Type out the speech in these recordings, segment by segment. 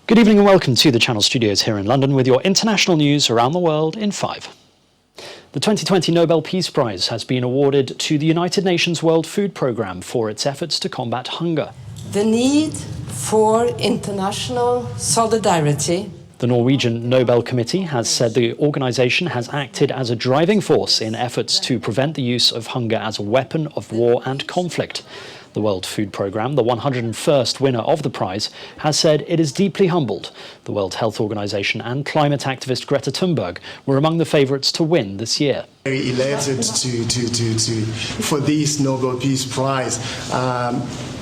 Good evening and welcome to the Channel Studios here in London with your international news around the world in 5. The 2020 Nobel Peace Prize has been awarded to the United Nations World Food Programme for its efforts to combat hunger. The need for international solidarity. The Norwegian Nobel Committee has said the organisation has acted as a driving force in efforts to prevent the use of hunger as a weapon of war and conflict. The World Food Programme, the 101st winner of the prize, has said it is deeply humbled. The World Health Organization and climate activist Greta Thunberg were among the favourites to win this year. Very elated for this Nobel Peace Prize.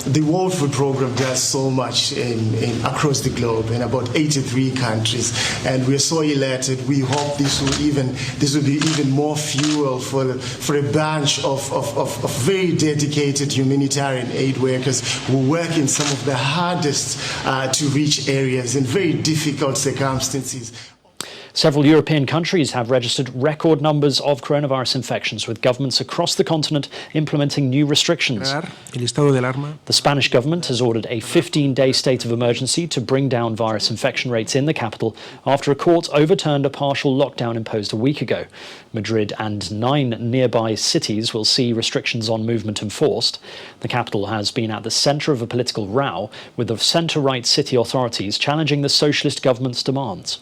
The World Food Programme does so much across the globe in about 83 countries, and we're so elated. We hope this will be even more fuel for a bunch of very dedicated humanitarian aid workers who work in some of the hardest to reach areas in very difficult circumstances. Several European countries have registered record numbers of coronavirus infections, with governments across the continent implementing new restrictions. The Spanish government has ordered a 15-day state of emergency to bring down virus infection rates in the capital after a court overturned a partial lockdown imposed a week ago. Madrid and 9 nearby cities will see restrictions on movement enforced. The capital has been at the centre of a political row, with the centre-right city authorities challenging the socialist government's demands.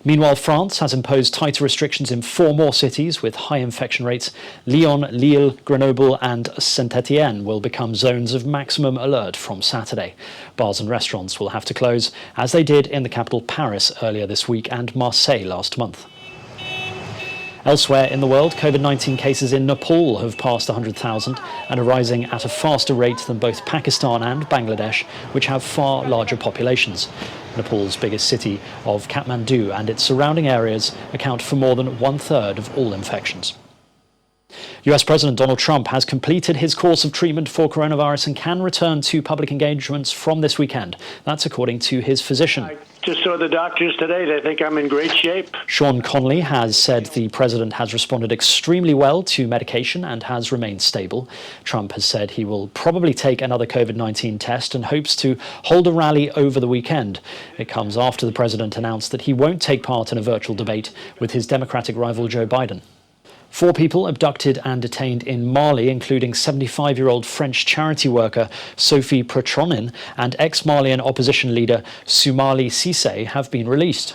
Meanwhile, France has imposed tighter restrictions in 4 more cities with high infection rates. Lyon, Lille, Grenoble and Saint-Étienne will become zones of maximum alert from Saturday. Bars and restaurants will have to close, as they did in the capital Paris earlier this week and Marseille last month. Elsewhere in the world, COVID-19 cases in Nepal have passed 100,000 and are rising at a faster rate than both Pakistan and Bangladesh, which have far larger populations. Nepal's biggest city of Kathmandu and its surrounding areas account for more than 1/3 of all infections. US President Donald Trump has completed his course of treatment for coronavirus and can return to public engagements from this weekend. That's according to his physician. I just saw the doctors today. They think I'm in great shape. Sean Conley has said the president has responded extremely well to medication and has remained stable. Trump has said he will probably take another COVID-19 test and hopes to hold a rally over the weekend. It comes after the president announced that he won't take part in a virtual debate with his Democratic rival Joe Biden. 4 people abducted and detained in Mali, including 75-year-old French charity worker Sophie Petronin and ex-Malian opposition leader Soumali Cissé, have been released.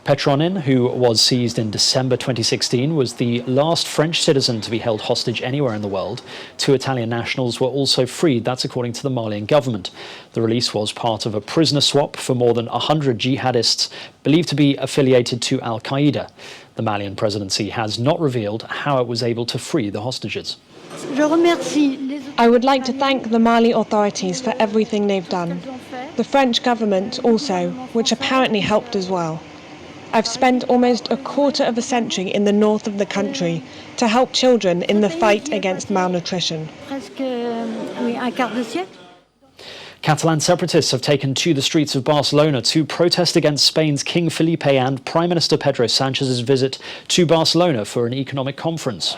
Petronin, who was seized in December 2016, was the last French citizen to be held hostage anywhere in the world. 2 Italian nationals were also freed, that's according to the Malian government. The release was part of a prisoner swap for more than 100 jihadists believed to be affiliated to Al-Qaeda. The Malian presidency has not revealed how it was able to free the hostages. I would like to thank the Mali authorities for everything they've done. The French government also, which apparently helped as well. I've spent almost a quarter of a century in the north of the country to help children in the fight against malnutrition. Catalan separatists have taken to the streets of Barcelona to protest against Spain's King Felipe and Prime Minister Pedro Sanchez's visit to Barcelona for an economic conference.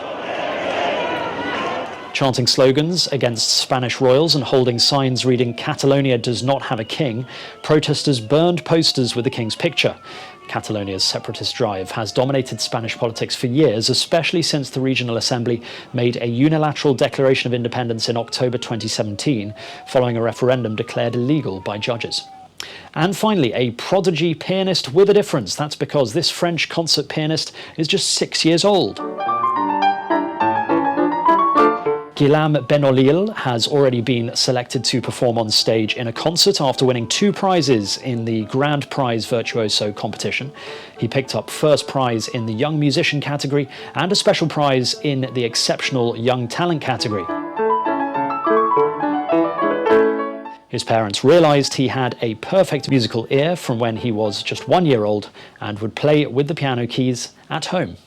Chanting slogans against Spanish royals and holding signs reading "Catalonia does not have a king," protesters burned posters with the king's picture. Catalonia's separatist drive has dominated Spanish politics for years, especially since the Regional Assembly made a unilateral declaration of independence in October 2017, following a referendum declared illegal by judges. And finally, a prodigy pianist with a difference. That's because this French concert pianist is just 6 years old. Guillaume Benolil has already been selected to perform on stage in a concert after winning 2 prizes in the Grand Prize Virtuoso competition. He picked up first prize in the Young Musician category and a special prize in the Exceptional Young Talent category. His parents realised he had a perfect musical ear from when he was just 1 year old and would play with the piano keys at home.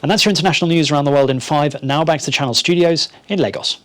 And that's your international news around the world in 5. Now back to the Channel Studios in Lagos.